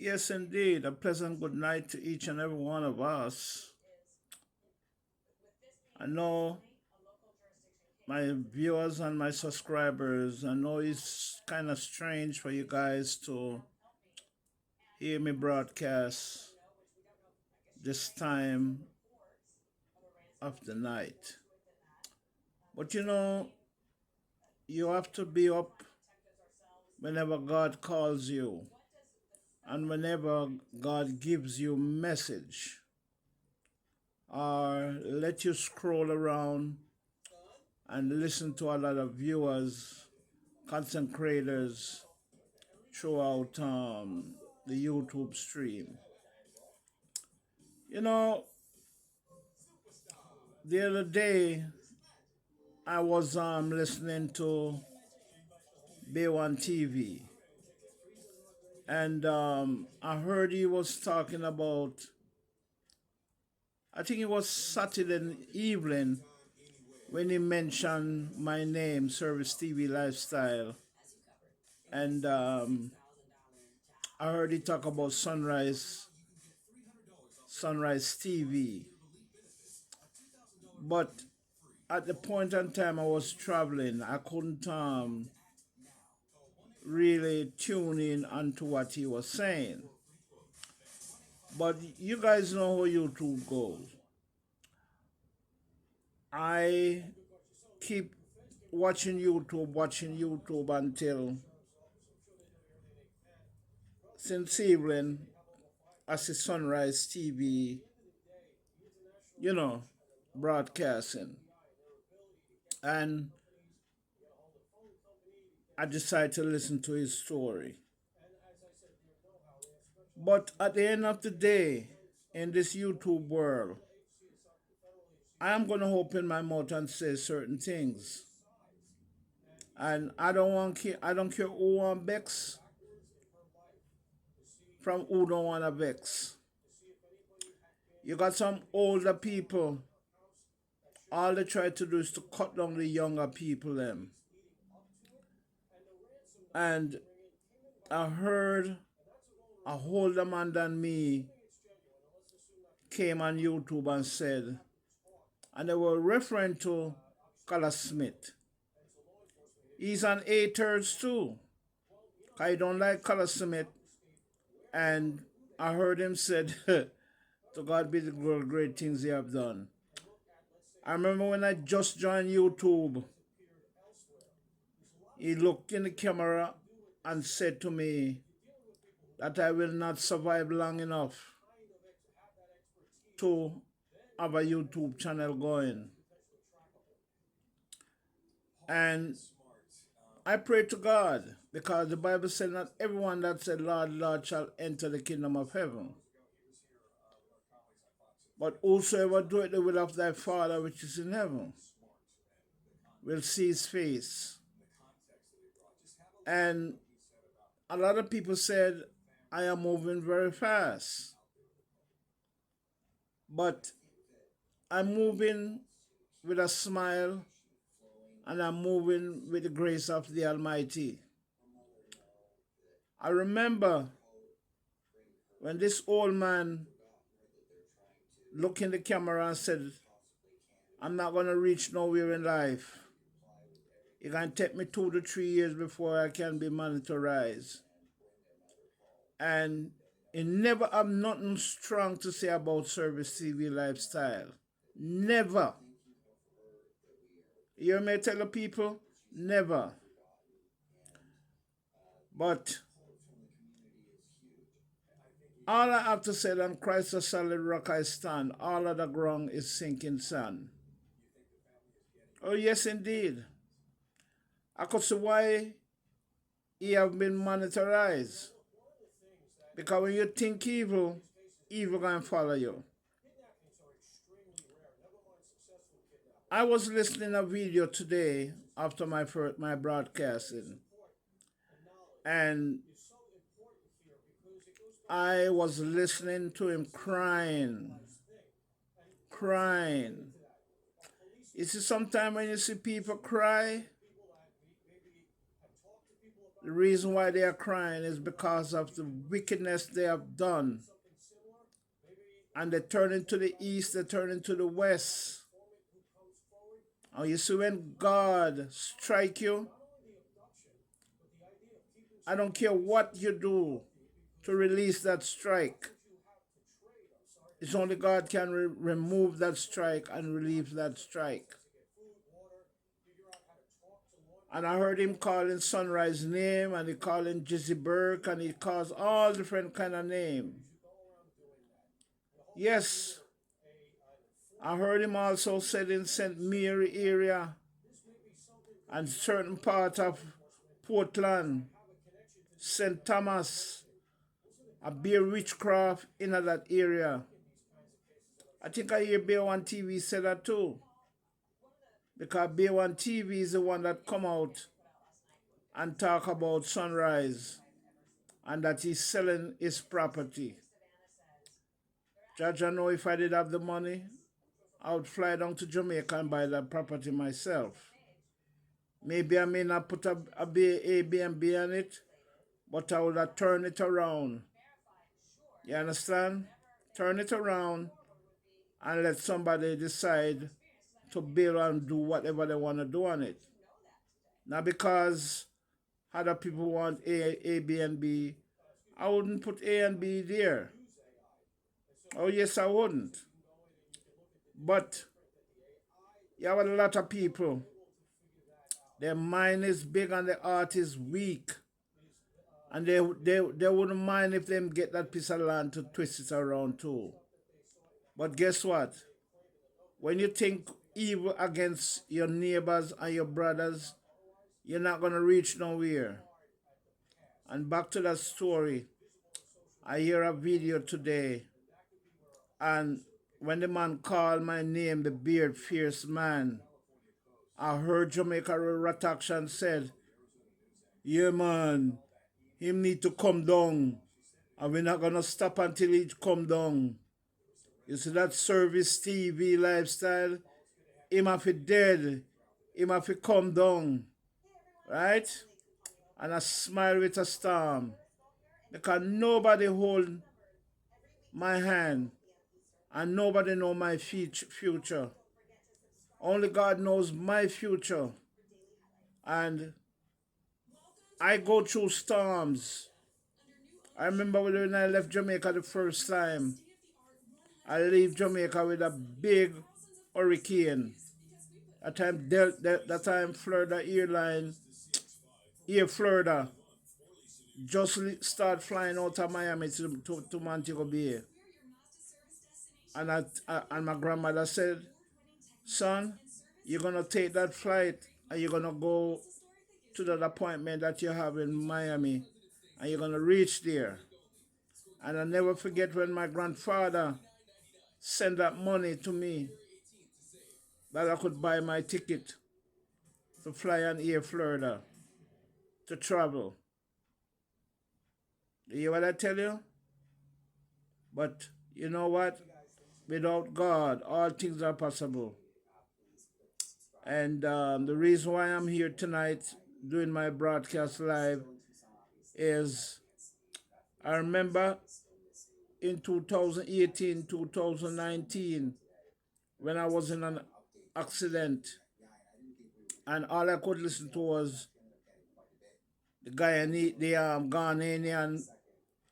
Yes, indeed. A pleasant good night to each and every one of us. I know my viewers and my subscribers, I know it's kind of strange for you guys to hear me broadcast this time of the night. But you have to be up whenever God calls you and whenever God gives you message or let you scroll around and listen to a lot of viewers, content creators throughout the YouTube stream. You know, the other day I was listening to B1 TV, and I heard he was talking about, I think it was Saturday evening when he mentioned my name, Service TV Lifestyle, and I heard he talk about Sunrise TV. But at the point in time I was traveling, I couldn't really tune in onto what he was saying. But you guys know how YouTube goes. I keep watching YouTube until since evening I see Sunrise TV, you know, broadcasting. And I decided to listen to his story. But at the end of the day, in this YouTube world, I am going to open my mouth and say certain things. And I don't care who want vex from who don't want to vex. You got some older people, all they try to do is to cut down the younger people them. And I heard a older man than me came on YouTube and said, and they were referring to Color Smith. He's an haters too. I don't like Color Smith. And I heard him said, to God be the great things he have done. I remember when I just joined YouTube, he looked in the camera and said to me that I will not survive long enough to have a YouTube channel going. And I pray to God because the Bible said not everyone that said, Lord, Lord, shall enter the kingdom of heaven. But whosoever doeth the will of thy Father which is in heaven will see his face. And a lot of people said, I am moving very fast. But I'm moving with a smile and I'm moving with the grace of the Almighty. I remember when this old man looked in the camera and said, I'm not going to reach nowhere in life. It can take me 2 to 3 years before I can be monetized. And he never have nothing strong to say about Service TV Lifestyle. Never. You hear me tell the people? Never. But all I have to say, on Christ the solid rock I stand, all of the ground is sinking sand. Oh yes, indeed. I could see why he have been monetized. Because when you think evil, evil can follow you. I was listening a video today after my broadcasting, and I was listening to him crying. You see, sometimes when you see people cry, The reason why they are crying is because of the wickedness they have done. And they turn into the east, they turn into the west. And you see, when God strike you, I don't care what you do to release that strike. It's only God can remove that strike and relieve that strike. And I heard him calling Sunrise name, and he calling Jizzy Burke, and he calls all different kind of name. Yes, I heard him also said in St. Mary area and certain part of Portland, St. Thomas, a beer witchcraft in that area. I think I hear Bear One TV say that too. Because Bear One TV is the one that come out and talk about Sunrise and that he's selling his property. Judge, I know if I did have the money, I would fly down to Jamaica and buy that property myself. Maybe I may not put a Airbnb on it, but I would have turned it around. You understand? Turn it around and let somebody decide to build and do whatever they want to do on it. Not because other people want A, B, and B. I wouldn't put A and B there. Oh, yes, I wouldn't. But you have a lot of people. Their mind is big and their heart is weak. And they wouldn't mind if them get that piece of land to twist it around too. But guess what? When you think evil against your neighbors and your brothers, you're not going to reach nowhere. And back to that story, I hear a video today, and when the man called my name, the beard fierce man, I heard Jamaica Ratakshan said, yeah man, him need to come down, and we're not going to stop until he come down. You see that service TV lifestyle, him have to dead, him have to come down, right? And I smile with a storm, because nobody hold my hand and nobody know my future. Only God knows my future. And I go through storms. I remember when I left Jamaica the first time, I left Jamaica with a big hurricane. That time Florida Air Florida, just start flying out of Miami to Montego Bay. And my grandmother said, son, you're going to take that flight and you're going to go to that appointment that you have in Miami and you're going to reach there. And I never forget when my grandfather sent that money to me that I could buy my ticket to fly on Air Florida to travel. You hear what I tell you? But you know what? Without God, all things are possible. And the reason why I'm here tonight doing my broadcast live is I remember in 2018, 2019, when I was in an accident, and all I could listen to was the Ghanaian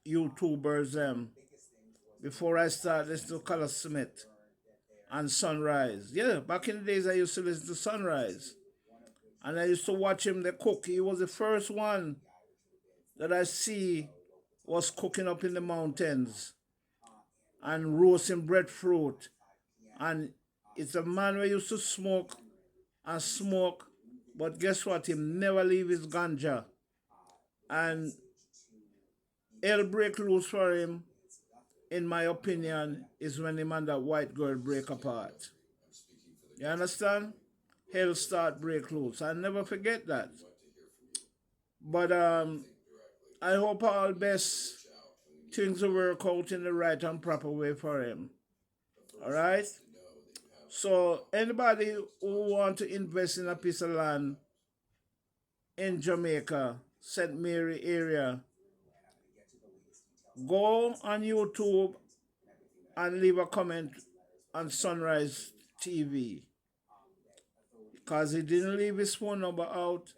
YouTubers before I started listening to Color Smith and Sunrise. Yeah, back in the days I used to listen to Sunrise. And I used to watch him the cook. He was the first one that I see was cooking up in the mountains and roasting breadfruit. And it's a man who used to smoke and smoke, but guess what? He never leave his ganja. And hell break loose for him, in my opinion, is when him and that white girl break apart. You understand? Hell start break loose. I never forget that. But I hope all best things will work out in the right and proper way for him. All right? So anybody who want to invest in a piece of land in Jamaica, St. Mary area, go on YouTube and leave a comment on Sunrise TV. Because he didn't leave his phone number out,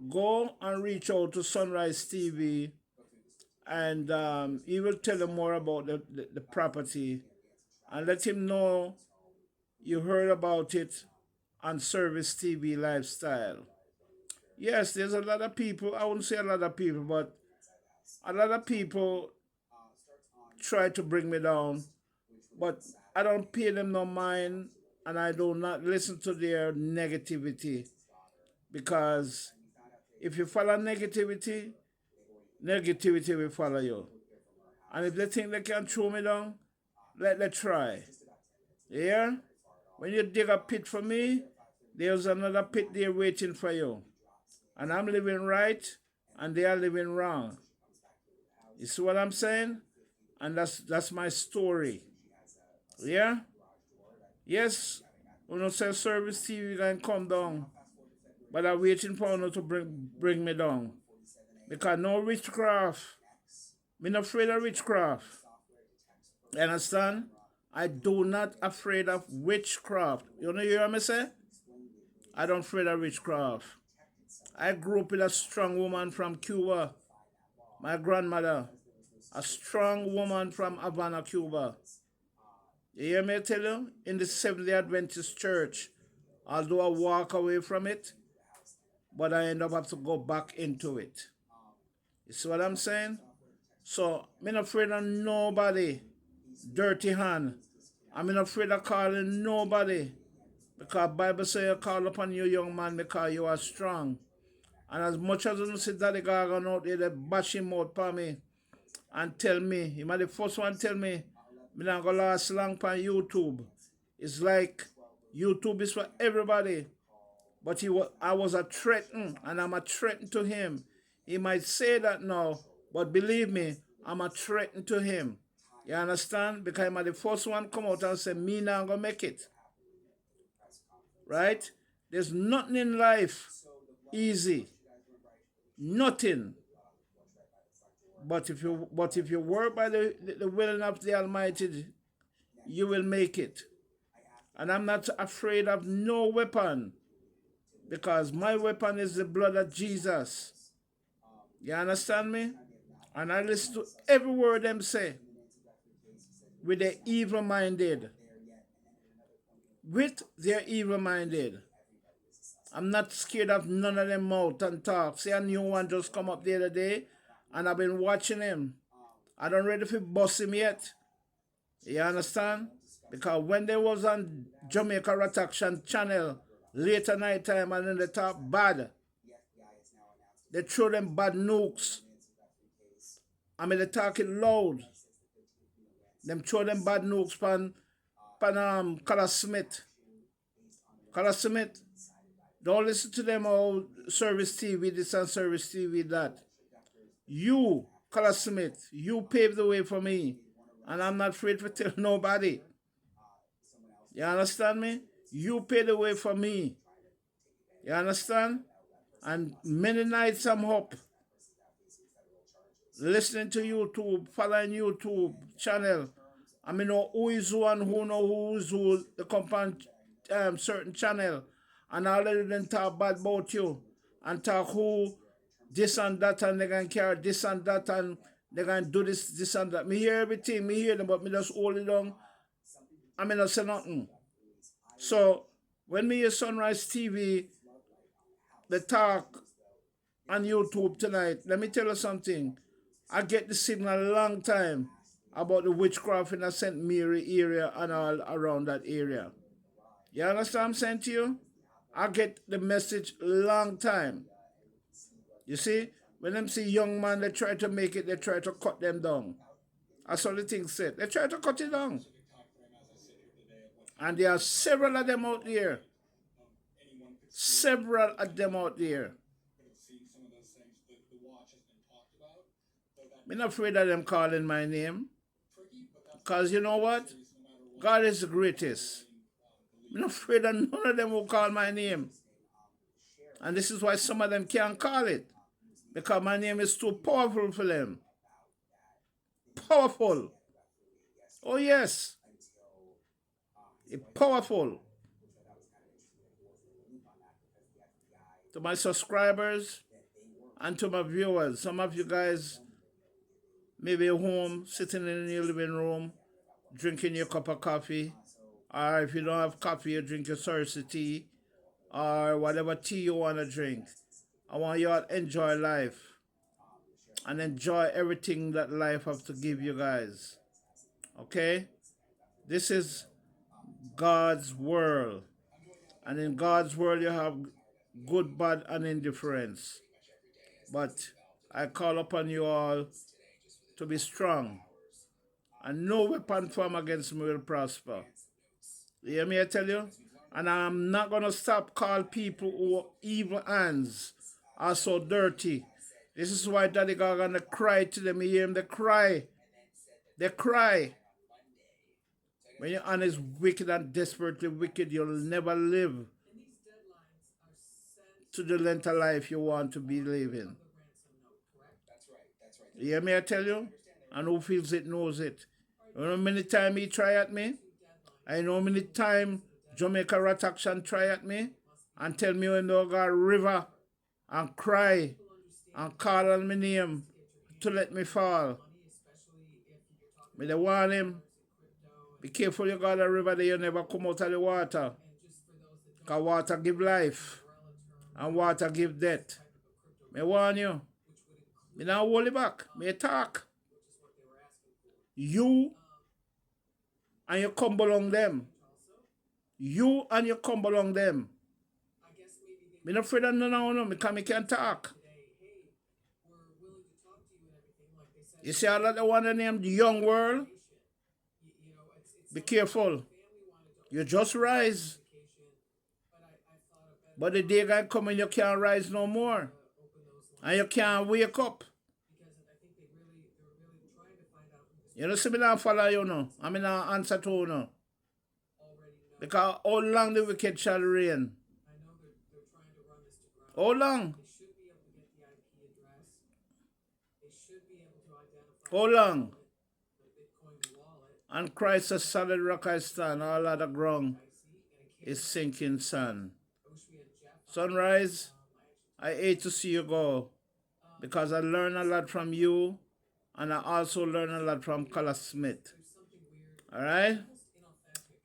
go and reach out to Sunrise TV, and he will tell him more about the property, and let him know you heard about it on Service TV Lifestyle. Yes, there's a lot of people, I wouldn't say a lot of people, but a lot of people try to bring me down, but I don't pay them no mind, and I do not listen to their negativity, because if you follow negativity, negativity will follow you. And if they think they can throw me down, let them try. Yeah? When you dig a pit for me, there's another pit there waiting for you. And I'm living right, and they are living wrong. You see what I'm saying? And that's my story. Yeah? Yes, when you say Service TV can come down, but I'm waiting for you to bring me down. Because no witchcraft. I'm not afraid of witchcraft. You understand? I do not afraid of witchcraft. You know, you hear me say? I don't afraid of witchcraft. I grew up with a strong woman from Cuba. My grandmother, a strong woman from Havana, Cuba. You hear me tell you? In the Seventh-day Adventist Church, although I walk away from it, but I end up have to go back into it. You see what I'm saying? So, I'm not afraid of nobody, dirty hand. I'm not afraid of calling nobody. Because Bible says you call upon you, young man, because you are strong. And as much as you see Daddy Gargan out there, they bash him out for me and tell me, he might the first one tell me, I'm not going to last long on YouTube. It's like YouTube is for everybody. But I was a threaten, and I'm a threaten to him. He might say that now, but believe me, I'm a threaten to him. You understand? Because I'm the first one come out and say, me not going to make it. Right? There's nothing in life easy. Nothing. But if you work by the will of the Almighty, you will make it. And I'm not afraid of no weapon, because my weapon is the blood of Jesus. You understand me? And I listen to every word them say with their evil minded. With their evil minded. I'm not scared of none of them mouth and talk. See, a new one just come up the other day, and I've been watching him. I don't ready to bust him yet. You understand? Because when they was on Jamaica Rataction channel, later night time, and then they talk bad, they throw them bad nukes. I mean, they talking loud. Them throw them bad nukes pan Color Smith. Color Smith. Don't listen to them all Service TV this and Service TV that. You, Color Smith, you paved the way for me. And I'm not afraid to tell nobody. You understand me? You paved the way for me. You understand? And many nights I'm up listening to YouTube, following YouTube channel. I mean, know who is who and who know who is who, the company certain channel. And all of them talk bad about you. And talk who this and that, and they can carry this and that, and they can do this and that. Me hear everything, me hear them, but me just hold it down. I mean, I say nothing. So, when me hear Sunrise TV, the talk on YouTube tonight, let me tell you something. I get the signal a long time about the witchcraft in the St. Mary area and all around that area. You understand what I'm saying to you? I get the message long time. You see, when them see young man, they try to make it, they try to cut them down. That's all the thing said. They try to cut it down. And there are several of them out there. Several of them out there. I'm not afraid of them calling my name. Because you know what? God is the greatest. I'm not afraid of none of them who call my name. And this is why some of them can't call it. because my name is too powerful for them. Powerful. Oh, yes. It's powerful. To my subscribers and to my viewers, some of you guys may be home, sitting in your living room, drinking your cup of coffee, or if you don't have coffee, you drink your Cersei tea, or whatever tea you want to drink. I want you all to enjoy life and enjoy everything that life has to give you guys. Okay? This is God's world. And in God's world, you have good, bad, and indifference. But I call upon you all to be strong. And no weapon formed against me will prosper. You hear me, I tell you? And I'm not going to stop call people who evil hands are so dirty. This is why Daddy God gonna cry to them. You hear him? They cry. They cry. When your hand is wicked and desperately wicked, you'll never live to the length of life you want to be living. You hear me, I tell you? And who feels it knows it. You know how many times he try at me? I know how many times Jamaica Rat Action try at me and tell me when they go to river and cry and call on my name to let me fall. Me they warn him, be careful you go to the river that you never come out of the water. Because water give life and water give death. Me warn you. Me not hold it back. Me talk. You and you come along them. You and you come along them. Me not afraid of no, because me can talk. You see all that the one named the young world? Be careful. You just rise. But the day gonna come and you can't rise no more. And you can't wake up. You know, see me not follow you now. I mean not answer to you now. Because how long the wicked shall reign? How long? How long? And Christ a solid rock I stand, all other ground is sinking sand. Sunrise, I hate to see you go because I learn a lot from you and I also learn a lot from Color Smith. Alright?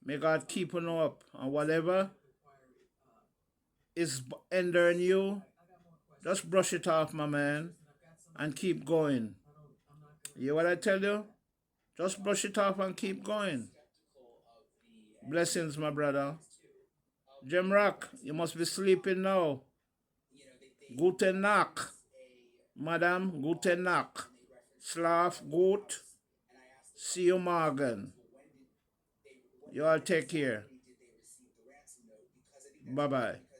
May God keep on up and whatever is hindering you, just brush it off, my man, and keep going. You hear what I tell you? Just brush it off and keep going. Blessings, my brother. Jim Rock, you must be sleeping now. Guten Nacht, madam. Guten Nacht. Schlaf gut. See you morgen. You all take care. Bye-bye.